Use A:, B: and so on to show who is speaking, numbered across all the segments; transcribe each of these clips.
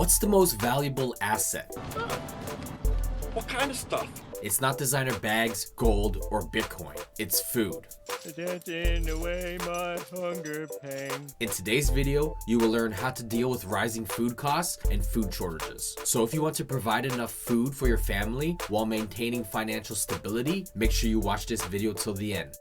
A: What's the most valuable asset?
B: What kind of stuff?
A: It's not designer bags, gold, or Bitcoin. It's food.
B: Dancing away my hunger pain.
A: In today's video, you will learn how to deal with rising food costs and food shortages. So if you want to provide enough food for your family while maintaining financial stability, make sure you watch this video till the end.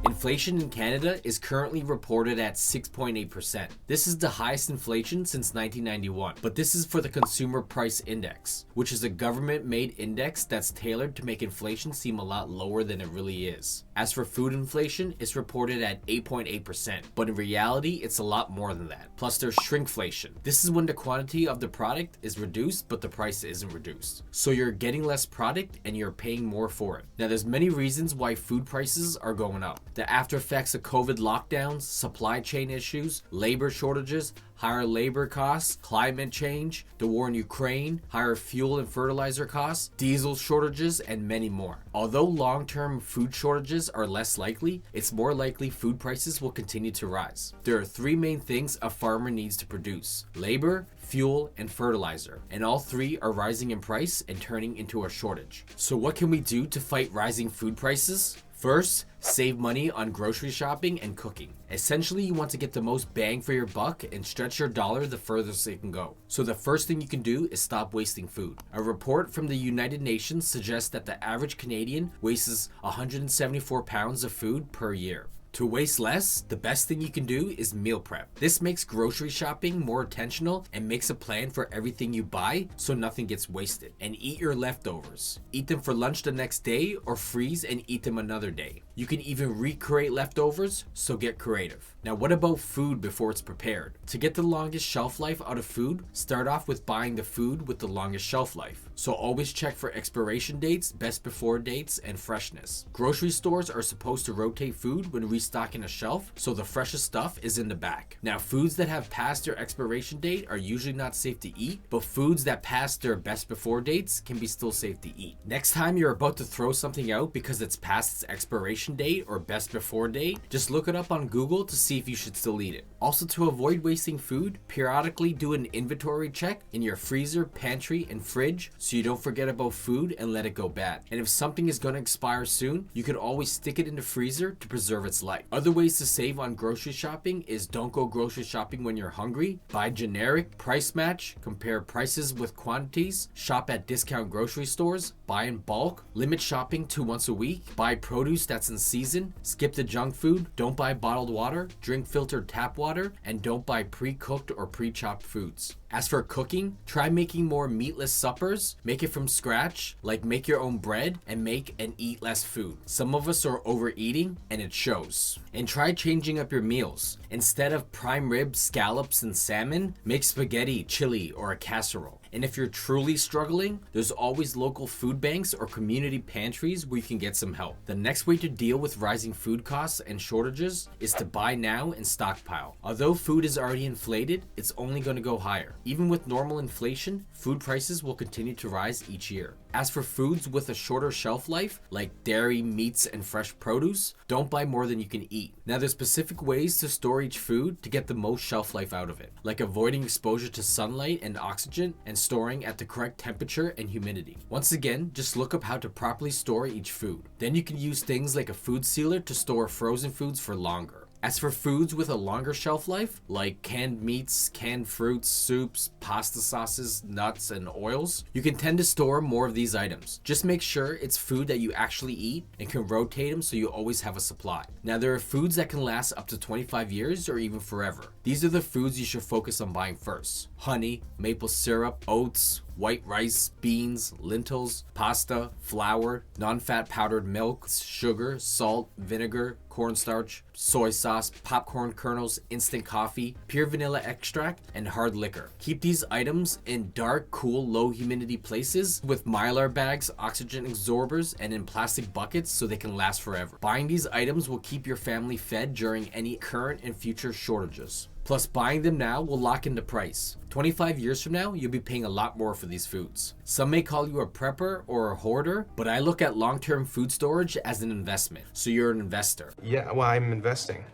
A: Inflation in Canada is currently reported at 6.8%. This is the highest inflation since 1991, but this is for the Consumer Price Index, which is a government-made index that's tailored to make inflation seem a lot lower than it really is. As for food inflation, it's reported at 8.8%, but in reality, it's a lot more than that. Plus, there's shrinkflation. This is when the quantity of the product is reduced, but the price isn't reduced. So you're getting less product and you're paying more for it. Now, there's many reasons why food prices are going up. The after effects of COVID lockdowns, supply chain issues, labor shortages, higher labor costs, climate change, the war in Ukraine, higher fuel and fertilizer costs, diesel shortages, and many more. Although long-term food shortages are less likely, it's more likely food prices will continue to rise. There are three main things a farmer needs to produce: labor, fuel, and fertilizer, and all three are rising in price and turning into a shortage. So what can we do to fight rising food prices? First, save money on grocery shopping and cooking. Essentially, you want to get the most bang for your buck and stretch your dollar the furthest it can go. So the first thing you can do is stop wasting food. A report from the United Nations suggests that the average Canadian wastes 174 pounds of food per year. To waste less, the best thing you can do is meal prep. This makes grocery shopping more intentional and makes a plan for everything you buy so nothing gets wasted. And eat your leftovers. Eat them for lunch the next day or freeze and eat them another day. You can even recreate leftovers, so get creative. Now, what about food before it's prepared? To get the longest shelf life out of food, start off with buying the food with the longest shelf life. So always check for expiration dates, best before dates, and freshness. Grocery stores are supposed to rotate food when restocking a shelf, so the freshest stuff is in the back. Now, foods that have passed their expiration date are usually not safe to eat, but foods that pass their best before dates can be still safe to eat. Next time you're about to throw something out because it's past its expiration date or best before date, just look it up on Google to see if you should still eat it. Also, to avoid wasting food, periodically do an inventory check in your freezer, pantry, and fridge so you don't forget about food and let it go bad. And if something is going to expire soon, you can always stick it in the freezer to preserve its life. Other ways to save on grocery shopping is don't go grocery shopping when you're hungry, buy generic, price match, compare prices with quantities, shop at discount grocery stores, buy in bulk, limit shopping to once a week, buy produce that's in season, skip the junk food, don't buy bottled water, drink filtered tap water, and don't buy pre-cooked or pre-chopped foods. As for cooking, try making more meatless suppers, make it from scratch, like make your own bread, and make and eat less food. Some of us are overeating, and it shows. And try changing up your meals. Instead of prime rib, scallops, and salmon, make spaghetti, chili, or a casserole. And if you're truly struggling, there's always local food banks or community pantries where you can get some help. The next way to deal with rising food costs and shortages is to buy now and stockpile. Although food is already inflated, it's only going to go higher. Even with normal inflation, food prices will continue to rise each year. As for foods with a shorter shelf life, like dairy, meats, and fresh produce, don't buy more than you can eat. Now, there's specific ways to store each food to get the most shelf life out of it, like avoiding exposure to sunlight and oxygen and storing at the correct temperature and humidity. Once again, just look up how to properly store each food. Then you can use things like a food sealer to store frozen foods for longer. As for foods with a longer shelf life, like canned meats, canned fruits, soups, pasta sauces, nuts, and oils, you can tend to store more of these items. Just make sure it's food that you actually eat and can rotate them so you always have a supply. Now, there are foods that can last up to 25 years or even forever. These are the foods you should focus on buying first: honey, maple syrup, oats, white rice, beans, lentils, pasta, flour, non-fat powdered milk, sugar, salt, vinegar, cornstarch, soy sauce, popcorn kernels, instant coffee, pure vanilla extract, and hard liquor. Keep these items in dark, cool, low humidity places with Mylar bags, oxygen absorbers, and in plastic buckets so they can last forever. Buying these items will keep your family fed during any current and future shortages. Plus, buying them now will lock in the price. 25 years from now, you'll be paying a lot more for these foods. Some may call you a prepper or a hoarder, but I look at long-term food storage as an investment. So you're an investor.
C: Yeah, well, I'm investing.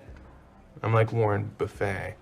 C: I'm like Warren Buffet.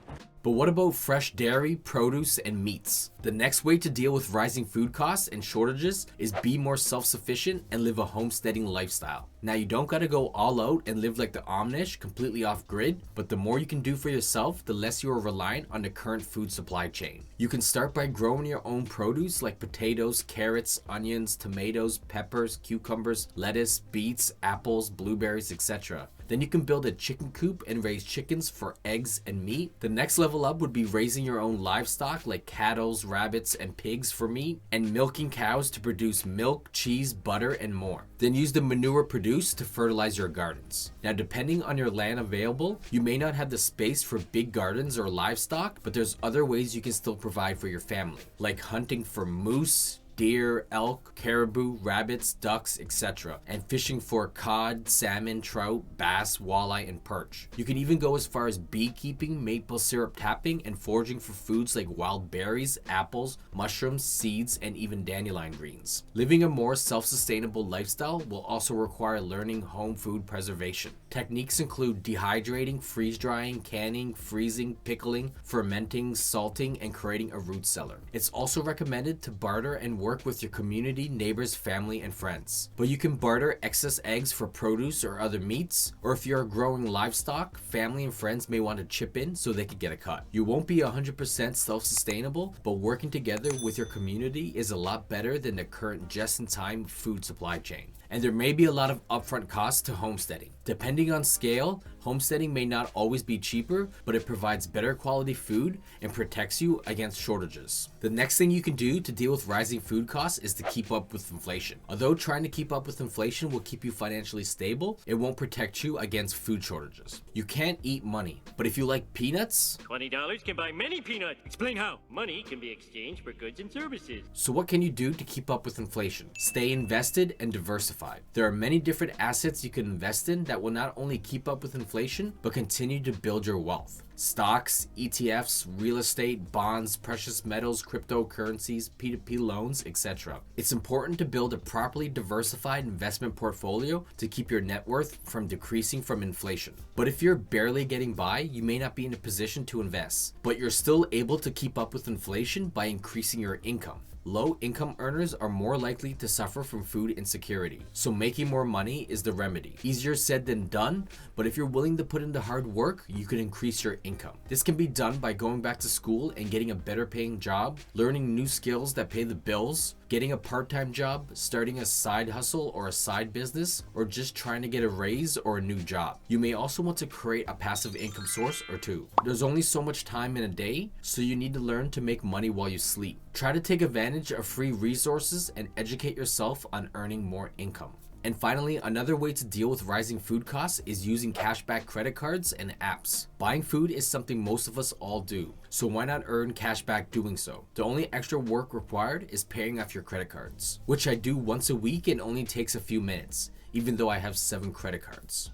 A: But what about fresh dairy, produce, and meats? The next way to deal with rising food costs and shortages is be more self-sufficient and live a homesteading lifestyle. Now, you don't gotta go all out and live like the Amish, completely off grid, but the more you can do for yourself, the less you are reliant on the current food supply chain. You can start by growing your own produce like potatoes, carrots, onions, tomatoes, peppers, cucumbers, lettuce, beets, apples, blueberries, etc. Then you can build a chicken coop and raise chickens for eggs and meat. The next level up would be raising your own livestock like cattle, rabbits, and pigs for meat, and milking cows to produce milk, cheese, butter, and more. Then use the manure produced to fertilize your gardens. Now, depending on your land available, you may not have the space for big gardens or livestock, but there's other ways you can still provide for your family, like hunting for moose, deer, elk, caribou, rabbits, ducks, etc., and fishing for cod, salmon, trout, bass, walleye, and perch. You can even go as far as beekeeping, maple syrup tapping, and foraging for foods like wild berries, apples, mushrooms, seeds, and even dandelion greens. Living a more self-sustainable lifestyle will also require learning home food preservation. Techniques include dehydrating, freeze-drying, canning, freezing, pickling, fermenting, salting, and creating a root cellar. It's also recommended to barter and work with your community, neighbors, family, and friends. But you can barter excess eggs for produce or other meats, or if you're growing livestock, family and friends may want to chip in so they could get a cut. You won't be 100% self-sustainable, but working together with your community is a lot better than the current just-in-time food supply chain. And there may be a lot of upfront costs to homesteading. Depending on scale, homesteading may not always be cheaper, but it provides better quality food and protects you against shortages. The next thing you can do to deal with rising food costs is to keep up with inflation. Although trying to keep up with inflation will keep you financially stable, it won't protect you against food shortages. You can't eat money, but if you like peanuts,
B: $20 can buy many peanuts. Explain how. Money can be exchanged for goods and services.
A: so what can you do to keep up with inflation? Stay invested and diversified. There are many different assets you can invest in that will not only keep up with inflation, but continue to build your wealth. Stocks, ETFs, real estate, bonds, precious metals, cryptocurrencies, P2P loans, etc. It's important to build a properly diversified investment portfolio to keep your net worth from decreasing from inflation. But if you're barely getting by, you may not be in a position to invest, but you're still able to keep up with inflation by increasing your income. Low-income earners are more likely to suffer from food insecurity, so making more money is the remedy. Easier said than done, but if you're willing to put in the hard work, you can increase your income. This can be done by going back to school and getting a better paying job, learning new skills that pay the bills, getting a part-time job, starting a side hustle or a side business, or just trying to get a raise or a new job. You may also want to create a passive income source or two. There's only so much time in a day, so you need to learn to make money while you sleep. Try to take advantage of free resources and educate yourself on earning more income. And finally, another way to deal with rising food costs is using cashback credit cards and apps. Buying food is something most of us all do, so why not earn cashback doing so? The only extra work required is paying off your credit cards, which I do once a week and only takes a few minutes, even though I have 7 credit cards.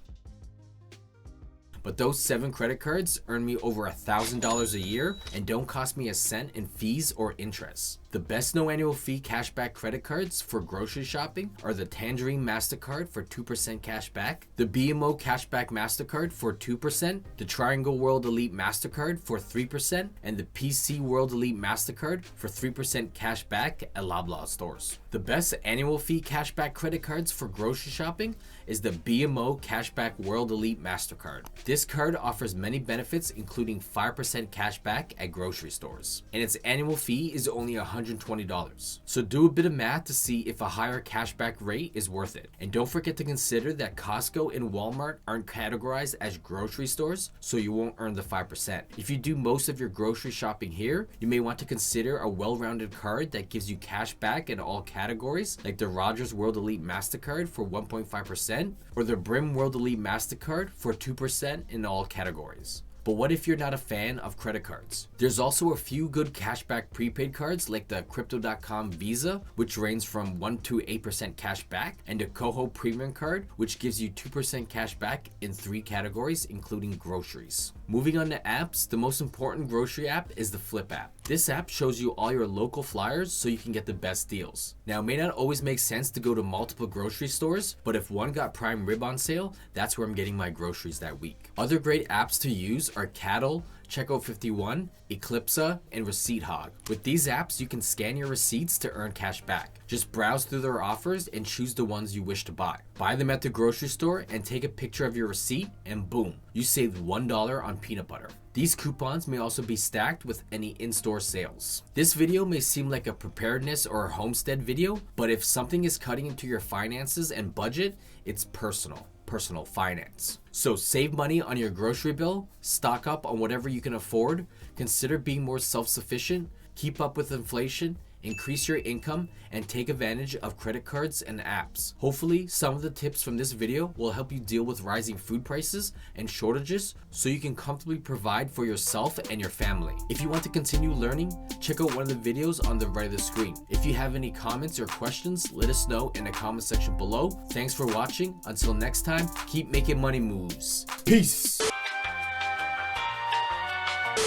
A: But those 7 credit cards earn me over $1,000 a year and don't cost me a cent in fees or interest. The best no annual fee cashback credit cards for grocery shopping are the Tangerine MasterCard for 2% cash back, the BMO Cashback MasterCard for 2%, the Triangle World Elite MasterCard for 3%, and the PC World Elite MasterCard for 3% cash back at Loblaw stores. The best annual fee cashback credit cards for grocery shopping is the BMO Cashback World Elite MasterCard. This card offers many benefits including 5% cash back at grocery stores, and its annual fee is only $120. So do a bit of math to see if a higher cashback rate is worth it. And don't forget to consider that Costco and Walmart aren't categorized as grocery stores, so you won't earn the 5%. If you do most of your grocery shopping here, you may want to consider a well-rounded card that gives you cash back in all categories, like the Rogers World Elite MasterCard for 1.5%, or the Brim World Elite MasterCard for 2% in all categories. But what if you're not a fan of credit cards? There's also a few good cashback prepaid cards like the Crypto.com Visa, which ranges from 1 to 8% cash back, and the Coho Premium Card, which gives you 2% cash back in 3 categories, including groceries. Moving on to apps, the most important grocery app is the Flip app. This app shows you all your local flyers so you can get the best deals. Now, it may not always make sense to go to multiple grocery stores, but if one got prime rib on sale, that's where I'm getting my groceries that week. Other great apps to use are Cattle, Checkout 51, Eclipsa, and Receipt Hog. With these apps, you can scan your receipts to earn cash back. Just browse through their offers and choose the ones you wish to buy. Buy them at the grocery store and take a picture of your receipt, and boom, you saved $1 on peanut butter. These coupons may also be stacked with any in-store sales. This video may seem like a preparedness or a homestead video, but if something is cutting into your finances and budget, it's personal finance. So save money on your grocery bill, stock up on whatever you can afford, consider being more self-sufficient, keep up with inflation, increase your income, and take advantage of credit cards and apps. Hopefully, some of the tips from this video will help you deal with rising food prices and shortages so you can comfortably provide for yourself and your family. If you want to continue learning, check out one of the videos on the right of the screen. If you have any comments or questions, let us know in the comment section below. Thanks for watching. Until next time, keep making money moves. Peace!